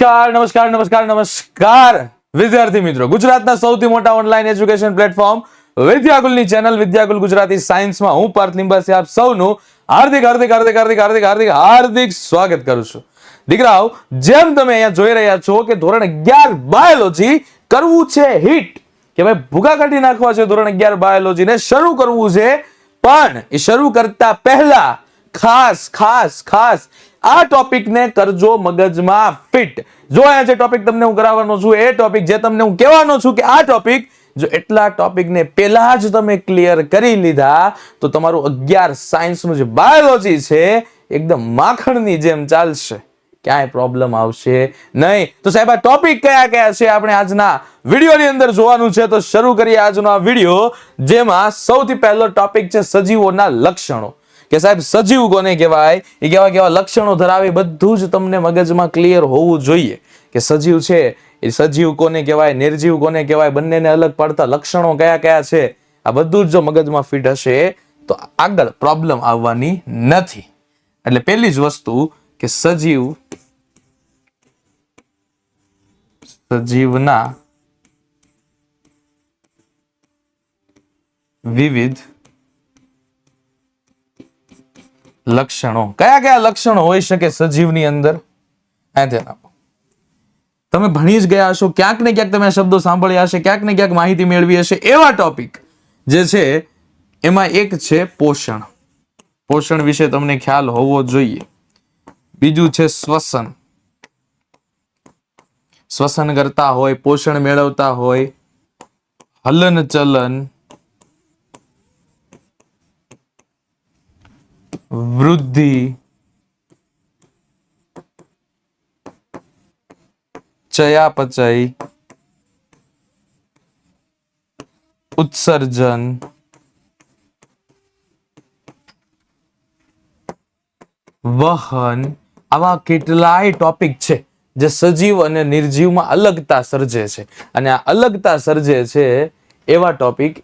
નમસ્કાર વિદ્યાર્થી મિત્રો, ગુજરાતના સૌથી મોટા ઓનલાઈન એજ્યુકેશન પ્લેટફોર્મ વિદ્યાકુલની ચેનલ વિદ્યાકુલ ગુજરાતી સાયન્સમાં હું પાર્થ લિંબાસી આપ સૌનું હાર્દિક સ્વાગત કરું છું. દીકરાઓ, જેમ તમે અહીંયા જોઈ રહ્યા છો કે ધોરણ 11 બાયોલોજી કરવું છે હિટ, કે ભાઈ ભૂગા કાઢી નાખવા છે ધોરણ 11 બાયોલોજીને શરૂ કરવું છે, પણ એ શરૂ કરતા પહેલા ખાસ આ ટોપિકને કરજો મગજમાં ફિટ. જો અહીંયા જે ટોપિક તમને હું કરાવવાનો છું, એ ટોપિક જે તમને હું કહેવાનો છું કે આ ટોપિક જો એટલા ટોપિકને પહેલા જ તમે ક્લિયર કરી લીધા તો તમારું 11 સાયન્સનું જે બાયોલોજી છે એકદમ માખણની જેમ ચાલશે, ક્યાંય પ્રોબ્લેમ આવશે નહીં. તો સાહેબ, આ ટોપિક કયા કયા છે આપણે આજના વિડીયોની અંદર જોવાનું છે. તો શરૂ કરીએ આજનો આ વિડીયો, જેમાં સૌથી પહેલો ટોપિક છે સજીવોના લક્ષણો. કે સાહેબ, સજીવ કોને કહેવાય, એ કેવા કેવા લક્ષણો ધરાવે, બધું જ તમને મગજમાં ક્લિયર હોવું જોઈએ કે સજીવ છે એ સજીવ કોને કહેવાય, નિર્જીવ કોને કહેવાય, બંનેને અલગ પાડતા લક્ષણો કયા કયા છે. આ બધું જ જો મગજમાં ફિટ હશે તો આગળ પ્રોબ્લેમ આવવાની નથી. એટલે પહેલી જ વસ્તુ કે સજીવના વિવિધ લક્ષણો. કયા કયા લક્ષણો હોઈ શકે સજીવની અંદર? તમે ભણી જ ગયા હશો, ક્યાંક ને ક્યાંક તમે શબ્દો સાંભળ્યા હશે, ક્યાંક ને ક્યાંક માહિતી મેળવી હશે. એવા ટોપિક જે છે એમાં એક છે પોષણ. પોષણ વિશે તમને ખ્યાલ હોવો જોઈએ. બીજું છે શ્વસન. શ્વસન કરતા હોય, પોષણ મેળવતા હોય. હલન ચલન, વૃદ્ધિ, ચયાપચય, ઉત્સર્જન, વહન, આવા કેટલાય ટોપિક છે જે સજીવ અને નિર્જીવમાં અલગતા સર્જે છે. અને આ અલગતા સર્જે છે એવા ટોપિક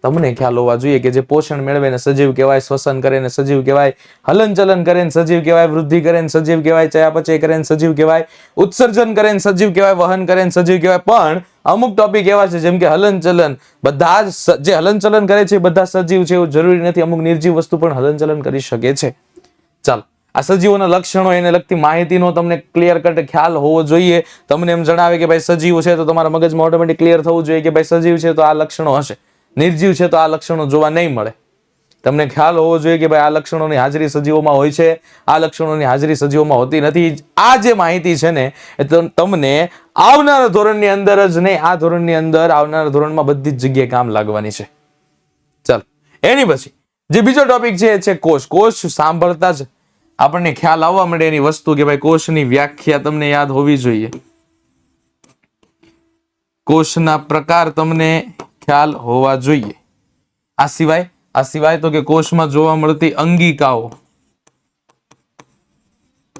તમને ખ્યાલ હોવા જોઈએ કે જે પોષણ મેળવે ને સજીવ કહેવાય, શ્વસન કરે ને સજીવ કહેવાય, હલન ચલન કરે ને સજીવ કહેવાય, વૃદ્ધિ કરે ને સજીવ કહેવાય, ચયાપચય કરે ને સજીવ કહેવાય, ઉત્સર્જન કરે ને સજીવ કહેવાય, વહન કરે ને સજીવ કહેવાય. પણ અમુક ટોપિક એવા છે જેમ કે હલન ચલન, બધા જે હલન ચલન કરે છે બધા સજીવ છે એવું જરૂરી નથી. અમુક નિર્જીવ વસ્તુ પણ હલન ચલન કરી શકે છે. ચાલો, આ સજીવોના લક્ષણો, એને લગતી માહિતીનો તમને ક્લિયર કટ ખ્યાલ હોવો જોઈએ. તમને એમ જણાવે કે ભાઈ સજીવ છે તો તમારા મગજમાં ઓટોમેટિક ક્લિયર થવું જોઈએ કે ભાઈ સજીવ છે તો આ લક્ષણો હશે, નિર્જીવ છે તો આ લક્ષણો જોવા નહીં મળે. તમને ખ્યાલ હોવો જોઈએ કે ભાઈ આ લક્ષણોની હાજરી સજીવોમાં હોય છે, આ લક્ષણોની હાજરી સજીવોમાં હોતી નથી. આ જે માહિતી છે ને એ તમને આવનારા ધોરણની અંદર જ નહીં, આ ધોરણની અંદર આવનારા ધોરણમાં બધી જ જગ્યાએ કામ લાગવાની છે. ચાલો, એની પછી જે બીજો ટોપિક છે એ છે કોષ. કોષ સાંભળતા જ આપણને ખ્યાલ આવવા માંડે એની વસ્તુ કે ભાઈ કોષની વ્યાખ્યા તમને યાદ હોવી જોઈએ. કોષના પ્રકાર તમને ખ્યાલ હોવા જોઈએ. આ સિવાય તો કે કોષમાં જોવા મળતી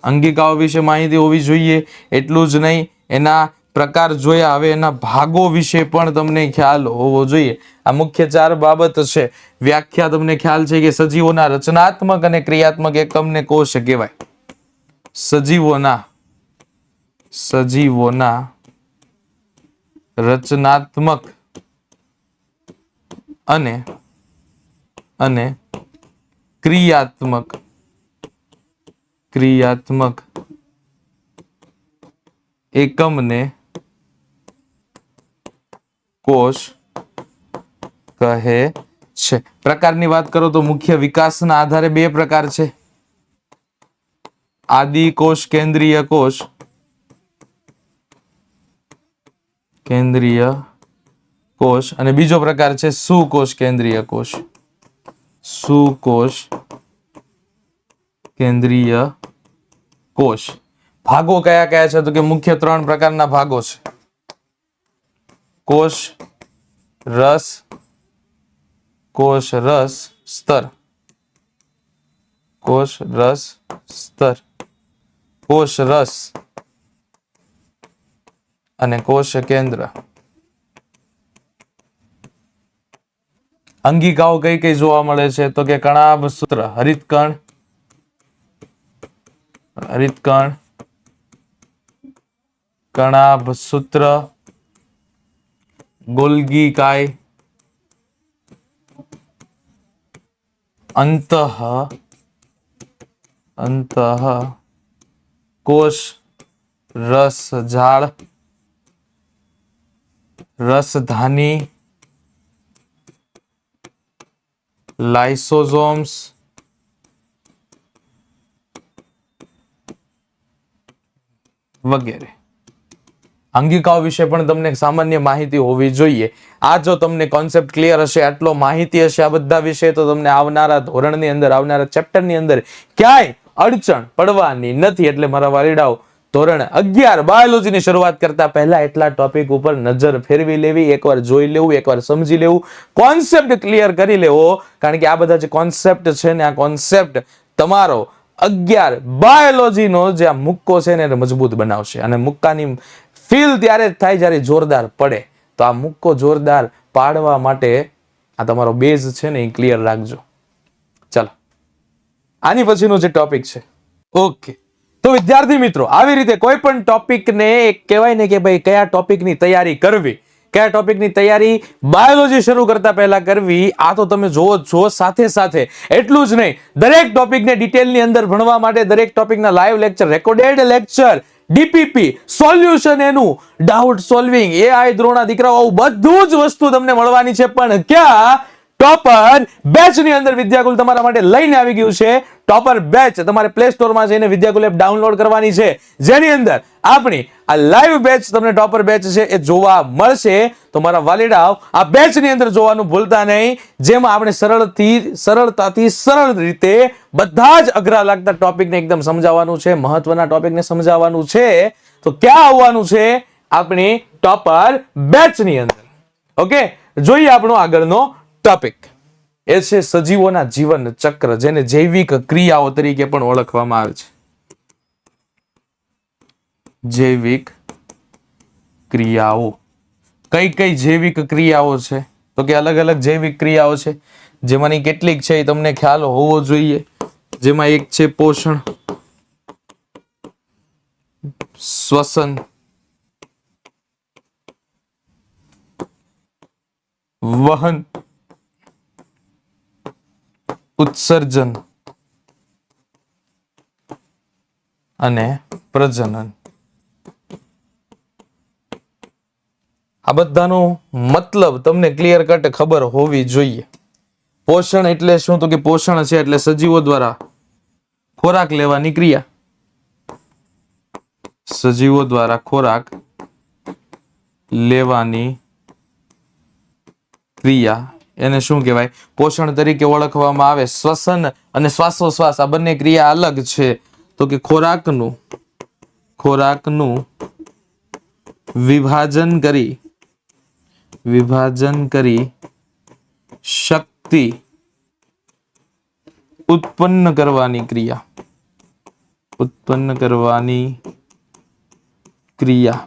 અંગિકાઓ વિશે માહિતી હોવી જોઈએ. એટલું જ નહીં, એના પ્રકાર જોયા, હવે એના ભાગો વિશે પણ તમને ખ્યાલ હોવો જોઈએ. આ મુખ્ય 4 બાબત છે. વ્યાખ્યા તમને ખ્યાલ છે કે સજીવોના રચનાત્મક અને ક્રિયાત્મક એકમને કોષ કહેવાય. સજીવોના રચનાત્મક અને ક્રિયાત્મક એકમને કોષ કહે છે. પ્રકારની વાત કરો તો મુખ્ય વિકાસના આધારે 2 પ્રકાર છે. આદિ કોષ, કેન્દ્રીય કોષ, અને બીજો પ્રકાર છે સુકોષ કેન્દ્રીય કોષ. ભાગો કયા કયા છે તો કે મુખ્ય 3 પ્રકારના ભાગો છે. કોષ રસ સ્તર, કોષ રસ અને કોષ કેન્દ્ર. અંગિકાઓ કઈ કઈ જોવા મળે છે તો કે કણાભ સૂત્ર, હરિતકણ, કણાભ સૂત્ર, ગોલ્ગી કાય, અંતઃ કોષ, રસ ઝાડ, રસધાની, લાઇસોઝોમ્સ, વગેરે. અંગિકાઓ વિશે પણ તમને સામાન્ય માહિતી હોવી જોઈએ. આ જો તમને કોન્સેપ્ટ ક્લિયર હશે, આટલો માહિતી હશે આ બધા વિશે, તો તમને આવનારા ધોરણની અંદર, આવનારા ચેપ્ટરની અંદર ક્યાંય અડચણ પડવાની નથી. એટલે મારા વાલીડાઓ, ધોરણ 11 બાયોલોજીની શરૂઆત કરતા પહેલા એટલા ટોપિક ઉપર નજર ફેરવી લેવી, એકવાર જોઈ લેવું, એકવાર સમજી લેવું, કોન્સેપ્ટ ક્લિયર કરી લેવો. કારણ કે આ બધા જે કોન્સેપ્ટ છે ને, આ કોન્સેપ્ટ તમારો 11 બાયોલોજીનો જે આ મુક્કો છે ને એને મજબૂત બનાવશે. અને મુક્કાની ફીલ ત્યારે જ થાય જ્યારે જોરદાર પડે. તો આ મુક્કો જોરદાર પાડવા માટે આ તમારો બેઝ છે ને એ ક્લિયર રાખજો. ચાલો આની પછીનો જે ટોપિક છે, ઓકે. તો વિદ્યાર્થી મિત્રો, આવી રીતે કોઈ પણ ટોપિકને કહેવાય ને કે ભાઈ કયા ટોપિકની તૈયારી કરવી, કયા ટોપિકની તૈયારી બાયોલોજી શરૂ કરતા પહેલા કરવી, આ તો તમે જોવો છો. સાથે સાથે એટલું જ નહીં, દરેક ટોપિકને ડિટેલની અંદર ભણવા માટે દરેક ટોપિકના live lecture, recorded lecture, DPP, solution, એનું ડાઉટ સોલ્વિંગ, એઆઈ દ્રોણા દીકરાઓ, આવું બધું જ વસ્તુ તમને મળવાની છે. પણ ક્યાં? ટોપર બેચ ની અંદર વિદ્યાકુલ તમારા માટે લઈને આવી ગયું છે. ટોપર બેચ તમારે પ્લે સ્ટોર માં જઈને વિદ્યાકુલ એપ ડાઉનલોડ કરવાની છે, જેની અંદર આપણી આ લાઈવ બેચ તમને ટોપર બેચ છે એ જોવા મળશે. તો મારા વાલીડાઓ, આ બેચ ની અંદર જોવાનું ભૂલતા નહીં, જેમાં આપણે સરળતાથી સરળ રીતે બધા જ અઘરા લાગતા ટોપિકને એકદમ સમજાવવાનું છે, મહત્વના ટોપિકને સમજાવવાનું છે. તો ક્યાં આવવાનું છે? આપણી ટોપર બેચ ની અંદર. ઓકે, જોઈએ આપણો આગળનો ટોપિક. એ છે સજીવોના જીવન ચક્ર, જેને જૈવિક ક્રિયાઓ તરીકે પણ ઓળખવામાં આવે છે. જૈવિક ક્રિયાઓ. કઈ કઈ જૈવિક ક્રિયાઓ છે? તો કે અલગ અલગ જૈવિક ક્રિયાઓ છે, જેમાંની કેટલીક છે એ તમને ખ્યાલ હોવો જોઈએ. જેમાં એક છે પોષણ, શ્વસન, વહન, ઉત્સર્જન અને પ્રજનન. આ બધાનો મતલબ તમને ક્લિયર કટ ખબર હોવી જોઈએ. પોષણ એટલે શું? તો કે પોષણ છે એટલે સજીવો દ્વારા ખોરાક લેવાની ક્રિયા. સજીવો દ્વારા ખોરાક લેવાની ક્રિયા, એને શું કહેવાય? પોષણ તરીકે ઓળખવામાં આવે. શ્વસન અને શ્વાસોશ્વાસ, આ બંને ક્રિયા અલગ છે. તો કે ખોરાકનું વિભાજન કરી શક્તિ ઉત્પન્ન કરવાની ક્રિયા.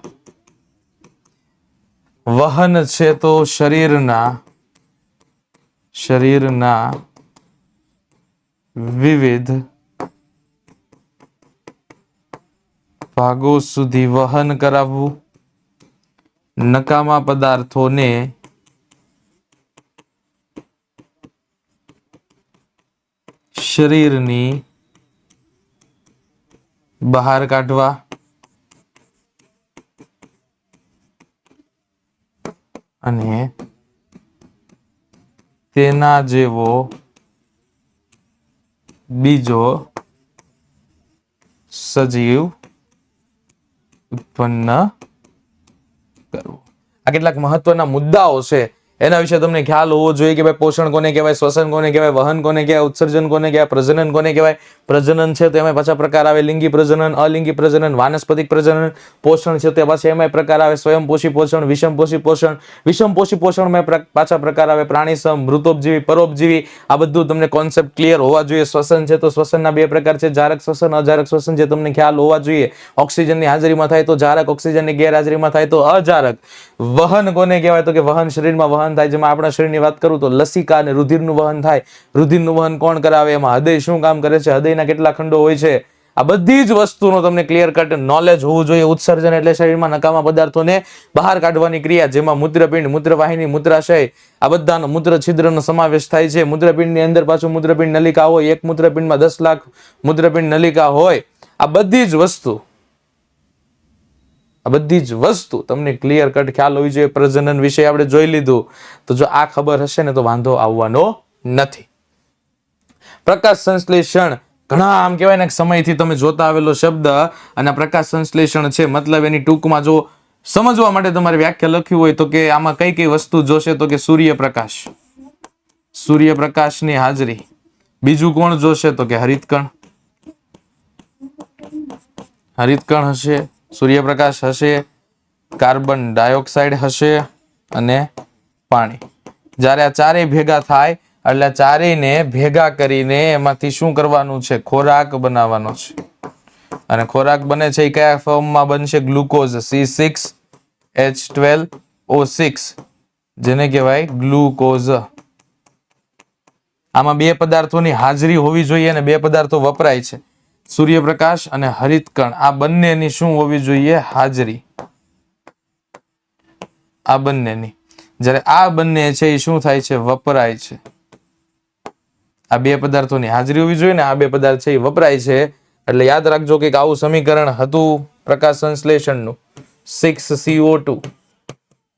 વહન છે તો શરીરના વિવિધ ભાગો સુધી વહન કરાવવું. નકામા પદાર્થોને શરીરની બહાર કાઢવા. અને તેના જેવો બીજો સજીવ ઉત્પન્ન કરવો. આ કેટલાક મહત્વના મુદ્દાઓ છે, એના વિશે તમને ખ્યાલ હોવો જોઈએ કે ભાઈ પોષણ કોને કહેવાય, શ્વસન કોને કહેવાય, વહન કોને કહેવાય, ઉત્સર્જન કોને કહેવાય, પ્રજનન કોને કહેવાય. પ્રજનન છે તો એમાં પાછા પ્રકાર આવે, લિંગી પ્રજનન, અલિંગી પ્રજનન, વાનસ્પતિક પ્રજનન. પોષણ છે તો પાછા એમાં પ્રકાર આવે, સ્વયંપોષી પોષણ, વિષમપોષી પોષણ. વિષમપોષી પોષણમાં પાછા પ્રકાર આવે, પ્રાણીસમ, મૃતોપજીવી, પરોપજીવી. આ બધું તમને કોન્સેપ્ટ ક્લિયર હોવા જોઈએ. શ્વસન છે તો શ્વસનના બે પ્રકાર છે, જારક શ્વસન, અજારક શ્વસન, જે તમને ખ્યાલ હોવા જોઈએ. ઓક્સિજનની હાજરીમાં થાય તો જારક, ઓક્સિજનની ગેરહાજરીમાં થાય તો અજારક. વહન કોને કહેવાય? તો કે વહન શરીરમાં વહન થાય, જેમાં આપણા શરીરની વાત કરું તો લસિકા અને રુધિરનું વહન થાય. રુધિરનું વહન કોણ કરાવે? એમાં હૃદય શું કામ કરે છે? હૃદયના કેટલા ખંડો હોય છે? આ બધી જ વસ્તુનો તમને ક્લિયર કટ નોલેજ હોવું જોઈએ. ઉત્સર્જન એટલે શરીરમાં નકામા પદાર્થોને બહાર કાઢવાની ક્રિયા, જેમાં મૂત્રપિંડ, મૂત્રવાહિની, મૂત્રાશય આ બધાનો મૂત્ર છિદ્રનો સમાવેશ થાય છે. મૂત્રપિંડની અંદર પાછું મૂત્રપિંડ નલિકા હોય. એક મૂત્રપિંડમાં 10 લાખ મૂત્રપિંડ નલિકા હોય. આ બધી જ વસ્તુ તમને ક્લિયર કટ ખ્યાલ હોવી જોઈએ. પ્રજનન વિશે આપણે જોઈ લીધું. તો જો આ ખબર હશે ને તો વાંધો આવવાનો નથી. પ્રકાશ સંશ્લેષણ ઘણા આમ કહેવાય ને સમયથી તમે જોતા આવેલો શબ્દ, અને પ્રકાશ સંશ્લેષણ છે મતલબ એની ટૂંકમાં જો સમજવા માટે તમારે વ્યાખ્યા લખવી હોય તો કે આમાં કઈ કઈ વસ્તુ જોશે, તો કે સૂર્યપ્રકાશની હાજરી. બીજું કોણ જોશે, તો કે હરિતકણ હશે, સૂર્યપ્રકાશ હશે, કાર્બન ડાયોક્સાઇડ હશે અને પાણી. જ્યારે આ ચારેય ભેગા થાય એટલે ચારેયને ભેગા કરીને એમાંથી શું કરવાનું છે, ખોરાક બનાવવાનો છે. અને ખોરાક બને છે એ કયા ફોર્મમાં બનશે, ગ્લુકોઝ C6H12O6 જેને કહેવાય ગ્લુકોઝ. આમાં બે પદાર્થોની હાજરી હોવી જોઈએ અને બે પદાર્થો વપરાય છે, સૂર્યપ્રકાશ અને હરિતકણ. આ બંનેની શું હોવી જોઈએ, હાજરી. આ બંનેની. જ્યારે આ બંને છે એ શું થાય છે, વપરાય છે. આ બે પદાર્થોની હાજરી હોવી જોઈએ ને આ બે પદાર્થ છે એ વપરાય છે. એટલે યાદ રાખજો કે આવું સમીકરણ હતું પ્રકાશ સંશ્લેષણનું, 6CO2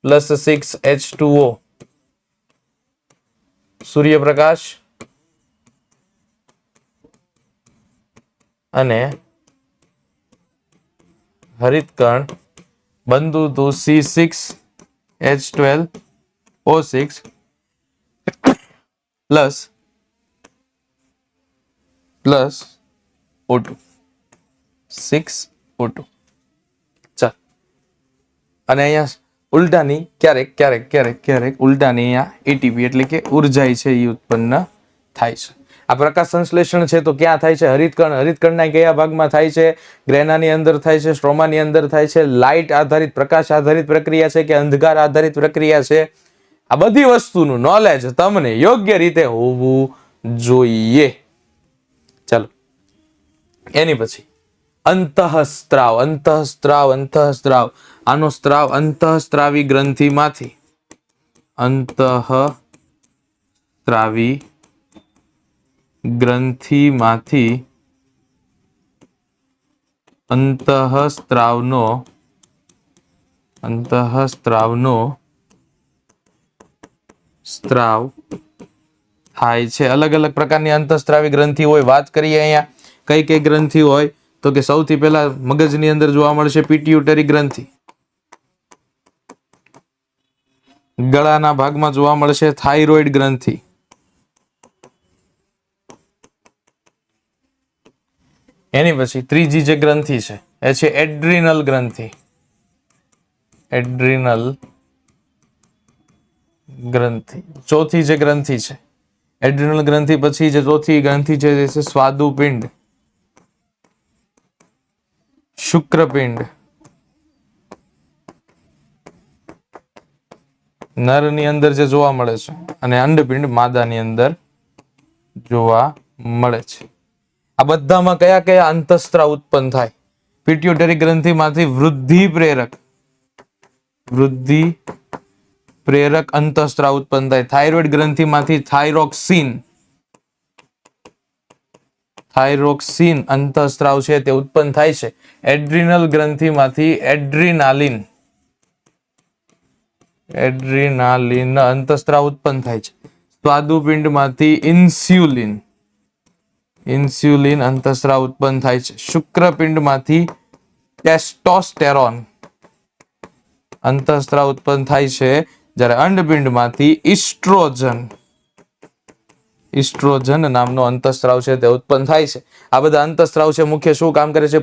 પ્લસ 6H2O, સૂર્યપ્રકાશ અને હરિતકણ બનતું હતું C6H12O6 પ્લસ O2, 6O2. ચાલ, અને અહીંયા ઉલટાની ક્યારેક ઉલટાની અહીંયા એટીપી એટલે કે ઉર્જા છે એ ઉત્પન્ન થાય છે. આ પ્રકાશ સંશ્લેષણ છે તો ક્યાં થાય છે, હરિતકણના કયા ભાગમાં થાય છે, ગ્રેનાની અંદર થાય છે, સ્ટ્રોમાની અંદર થાય છે, લાઇટ આધારિત પ્રકાશ આધારિત પ્રક્રિયા છે કે અંધકાર આધારિત પ્રક્રિયા છે. આ બધી વસ્તુનું નોલેજ તમને યોગ્ય રીતે હોવું જોઈએ. ચાલો, એની પછી અંતઃસ્ત્રાવ. આનો સ્ત્રાવ અંતઃસ્ત્રાવી ગ્રંથિમાંથી અંતઃસ્ત્રાવનો સ્ત્રાવ થાય છે. અલગ અલગ પ્રકારની અંતઃસ્ત્રાવી ગ્રંથિ હોય. વાત કરીએ અહીંયા કઈ ગ્રંથિ હોય તો કે સૌથી પહેલા મગજની અંદર જોવા મળશે પિટ્યુટરી ગ્રંથિ. ગળાના ભાગમાં જોવા મળશે થાઇરોઇડ ગ્રંથિ. એની પછી ત્રીજી જે ગ્રંથિ છે એ છે એડ્રિનલ ગ્રંથિ. ચોથી જે ગ્રંથિ છે એડ્રિનલ ગ્રંથિ પછી જે ચોથી ગ્રંથિ છે તે છે સ્વાદુપિંડ, શુક્રપિંડ. નરની અંદર જે જોવા મળે છે અને અંડપિંડ માદાની અંદર જોવા મળે છે. આ બધામાં કયા અંતઃસ્ત્રાવ ઉત્પન્ન થાય? પિટ્યુટરી ગ્રંથિમાંથી વૃદ્ધિ પ્રેરક અંતઃસ્ત્રાવ ઉત્પન્ન થાય. થાઇરોઇડ ગ્રંથિમાંથી થાઇરોક્સિન અંતઃસ્ત્રાવ છે તે ઉત્પન્ન થાય છે. એડ્રિનલ ગ્રંથિમાંથી એડ્રિનાલિન અંતઃસ્ત્રાવ ઉત્પન્ન થાય છે. સ્વાદુપિંડમાંથી ઇન્સ્યુલિન અંતઃસ્ત્રાવ ઉત્પન્ન થાય છે. શુક્રપિંડમાંથી ટેસ્ટોસ્ટેરોન અંતઃસ્ત્રાવ ઉત્પન્ન થાય છે. જ્યારે અંડપિંડમાંથી ઇસ્ટ્રોજન નામનો અંતઃસ્ત્રાવ છે તે ઉત્પન્ન થાય છે. આ બધા અંતઃસ્ત્રાવ છે મુખ્ય શું કામ કરે છે?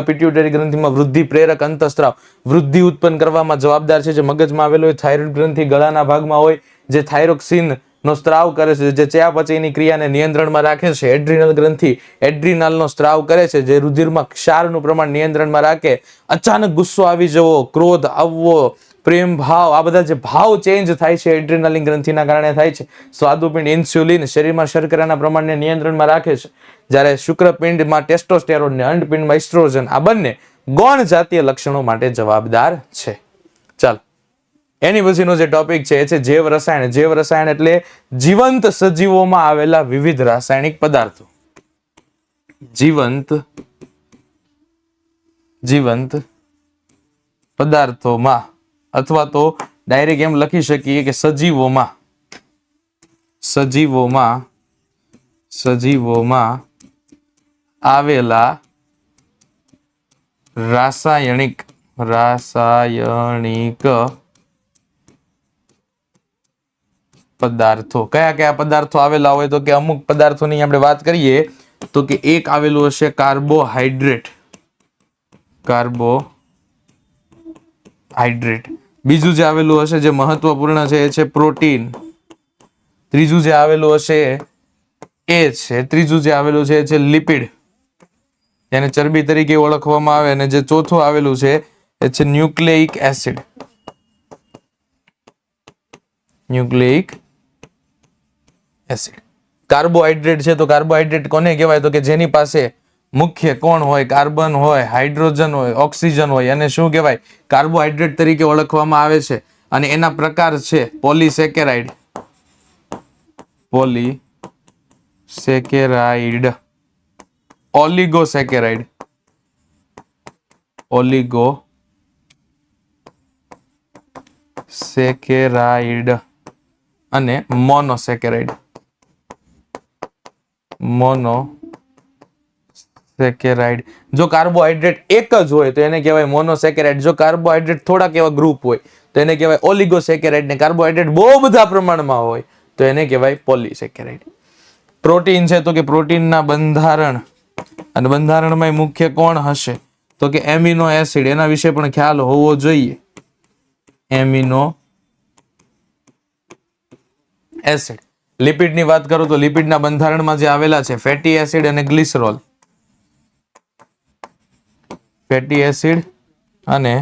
પિટ્યુટરી ગ્રંથિમાં વૃદ્ધિ પ્રેરક અંતઃસ્ત્રાવ વૃદ્ધિ ઉત્પન્ન કરવામાં જવાબદાર છે. જે મગજમાં આવેલો હોય થાઇરોઇડ ગ્રંથિ ગળાના ભાગમાં હોય જે થાઇરોક્સિન નો સ્ત્રાવ કરે છે, જે ચયાપચયની ક્રિયાને નિયંત્રણમાં રાખે છે. એડ્રિનલ ગ્રંથિ એડ્રિનલનો સ્ત્રાવ કરે છે, જે રુધિરમાં ક્ષારનું પ્રમાણ નિયંત્રણમાં રાખે. અચાનક ગુસ્સો આવી જવો, ક્રોધ આવવો, પ્રેમ ભાવ, આ બધા જે ભાવ ચેન્જ થાય છે એડ્રિનલ ગ્રંથિના કારણે થાય છે. સ્વાદુપિંડ ઇન્સ્યુલિન શરીરમાં શર્કરાના પ્રમાણને નિયંત્રણમાં રાખે છે, જ્યારે શુક્રપિંડમાં ટેસ્ટોસ્ટેરોન ને અંડપિંડમાં ઇસ્ટ્રોજન આ બંને ગૌણ જાતીય લક્ષણો માટે જવાબદાર છે. ચાલો, એની પછીનો જે ટોપિક છે એ છે જૈવ રસાયણ. જૈવ રસાયણ એટલે જીવંત સજીવોમાં આવેલા વિવિધ રાસાયણિક પદાર્થો. જીવંત પદાર્થોમાં, અથવા તો ડાયરેક્ટ એમ લખી શકીએ કે સજીવોમાં આવેલા રાસાયણિક પદાર્થો. કયા કયા પદાર્થો આવેલા હોય? તો કે અમુક પદાર્થોની આપણે વાત કરીએ તો કે એક આવેલું હશે કાર્બોહાઈડ્રેટ. બીજું જે આવેલું હશે જે મહત્વપૂર્ણ છે એ છે પ્રોટીન. ત્રીજું જે આવેલું હશે ત્રીજું જે આવેલું છે એ છે લિપિડ, જેને ચરબી તરીકે ઓળખવામાં આવે. અને જે ચોથું આવેલું છે એ છે ન્યુક્લિક એસિડ. કાર્બોહાઈડ્રેટ છે તો કાર્બોહાઈડ્રેટ કોને કહેવાય? તો કે જેની પાસે મુખ્ય કોણ હોય? કાર્બન હોય, હાઇડ્રોજન હોય, ઓક્સિજન હોય, અને શું કહેવાય? કાર્બોહાઈડ્રેટ તરીકે ઓળખવામાં આવે છે. અને એના પ્રકાર છે પોલીસેકેરાઇડ, ઓલિગોસેકેરાઇડ અને મોનોસેકેરાઇડ. જો કાર્બોહાઈડ્રેટ એક જ હોય તો એને કહેવાય મોનોસેકેરાઇડ. જો કાર્બોહાઈડ્રેટ થોડાક એવા ગ્રુપ હોય તો એને કહેવાય ઓલિગોસેકેરાઇડ. ને કાર્બોહાઈડ્રેટ બહુ બધા પ્રમાણમાં હોય તો એને કહેવાય પોલીસેકેરાઇડ. પ્રોટીન છે તો કે પ્રોટીનના બંધારણ અને બંધારણમાં મુખ્ય કોણ હશે? તો કે એમિનો એસિડ. એના વિશે પણ ખ્યાલ હોવો જોઈએ. Amino acid. લિપિડની વાત કરું તો લિપિડના બંધારણમાં જે આવેલા છે ફેટી એસિડ અને ગ્લિસરોલ. ફેટી એસિડ અને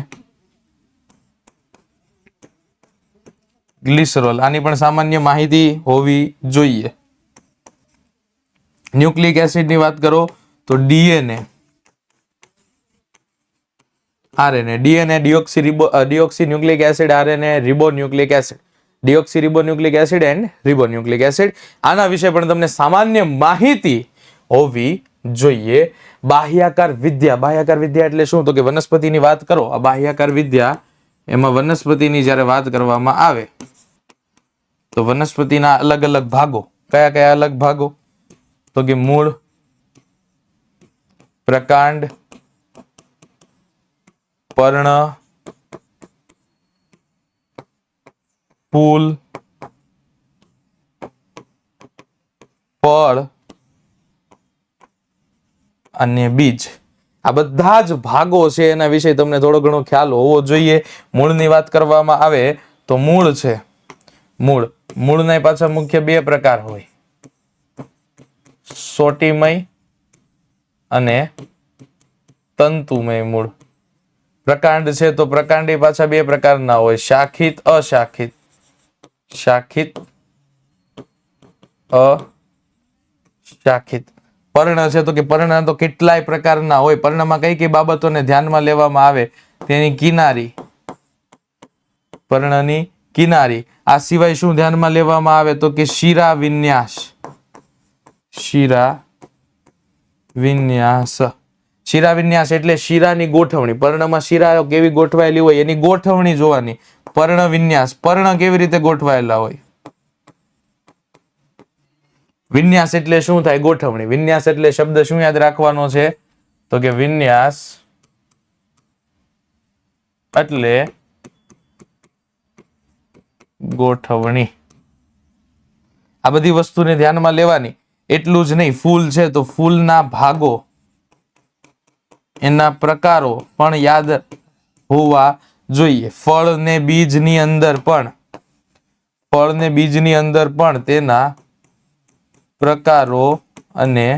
ગ્લિસરોલ, આની પણ સામાન્ય માહિતી હોવી જોઈએ. ન્યુક્લિક એસિડની વાત કરો તો DNA, RNA. DNA deoxy nucleic acid, RNA ribonucleic acid. Deoxy ribonucleic acid and ribonucleic acid. આના વિશે પણ તમને સામાન્ય માહિતી હોવી જોઈએ. બાહ્યાકાર વિદ્યા. બાહ્યાકાર વિદ્યા એટલે શું? તો કે વનસ્પતિની વાત કરો. આ બાહ્યાકાર વિદ્યા, એમાં વનસ્પતિની જ્યારે વાત કરવામાં આવે તો વનસ્પતિના અલગ અલગ ભાગો. કયા કયા અલગ ભાગો? તો કે મૂળ, પ્રકાંડ, પર્ણ, ફૂલ, ફળ અને બીજ. આ બધા જ ભાગો છે એના વિશે તમને થોડો ઘણો ખ્યાલ હોવો જોઈએ. મૂળની વાત કરવામાં આવે તો મૂળ છે, મૂળના પાછા મુખ્ય બે પ્રકાર હોય, સોટીમય અને તંતુમય મૂળ. પ્રકાંડ છે તો પ્રકાંડી પાછા બે પ્રકારના હોય, શાખિત, અશાખિત. પર્ણ છે તો કે પર્ણ તો કેટલાય પ્રકારના હોય. પર્ણમાં કઈ કઈ બાબતોને ધ્યાનમાં લેવામાં આવે? તેની કિનારી, પર્ણની કિનારી. આ સિવાય શું ધ્યાનમાં લેવામાં આવે? તો કે શિરા વિન્યાસ. શિરા વિન્યાસ એટલે શિરાની ગોઠવણી. પર્ણમાં શિરા કેવી ગોઠવાયેલી હોય એની ગોઠવણી જોવાની. પર્ણ વિન્યાસ, પર્ણ કેવી રીતે ગોઠવાયેલા હોય. વિન્યાસ એટલે શું થાય? ગોઠવણી. વિન્યાસ એટલે શબ્દ શું યાદ રાખવાનો છે? તો કે વિન્યાસ એટલે ગોઠવણી. આ બધી વસ્તુને ધ્યાનમાં લેવાની. એટલું જ નહીં, ફૂલ છે તો ફૂલના ભાગો, એના પ્રકારો પણ યાદ હોવા જોઈએ. ફળ ને બીજની અંદર પણ ફળ ને બીજની અંદર પણ તેના પ્રકારો અને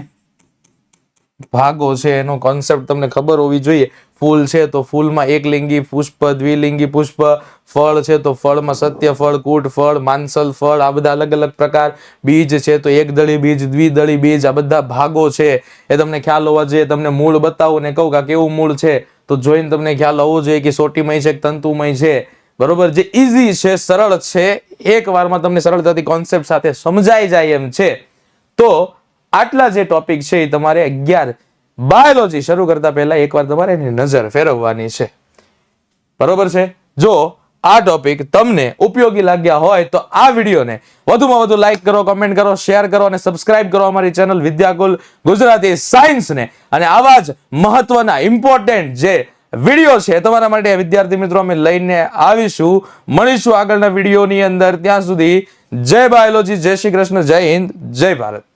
ભાગો છે એનો કોન્સેપ્ટ તમને ખબર હોવી જોઈએ. ફૂલ છે તો ફૂલમાં એકલિંગી પુષ્પ, દ્વિલિંગી પુષ્પ, ફળ છે તો ફળમાં સત્ય ફળ, કૂટ ફળ, માંસલ ફળ, આ બધા અલગ અલગ પ્રકાર. બીજ છે તો એકદળી બીજ, દ્વિદળી બીજ, આ બધા ભાગો છે એ તમને ખ્યાલ હોવા જોઈએ. તમને મૂળ બતાવું ને કહું કે આ કેવું મૂળ છે તો જોઈને તમને ખ્યાલ હોવો જોઈએ કે સોટીમય છે કે તંતુમય છે. બરોબર, જે ઈઝી છે, સરળ છે, એક વારમાં તમને સરળતાથી કોન્સેપ્ટ સાથે સમજાઈ જાય એમ છે. તો આટલા જે ટોપિક છે એ તમારે 11 બાયોલોજી શરૂ કરતા પહેલા એકવાર તમારે એની નજર ફેરવવાની છે. બરોબર છે. જો આ ટોપિક તમને ઉપયોગી લાગ્યા હોય તો આ વિડીયોને વધુમાં વધુ લાઈક કરો, કમેન્ટ કરો, શેર કરો અને સબસ્ક્રાઇબ કરો અમારી ચેનલ વિદ્યાકુલ ગુજરાતી સાયન્સને. અને આવા જ મહત્વના ઇમ્પોર્ટન્ટ જે વિડીયો છે તમારા માટે વિદ્યાર્થી મિત્રો અમે લઈને આવીશું. મળીશું આગળના વિડીયોની અંદર. ત્યાં સુધી જય બાયોલોજી, જય શ્રી કૃષ્ણ, જય હિન્દ, જય ભારત.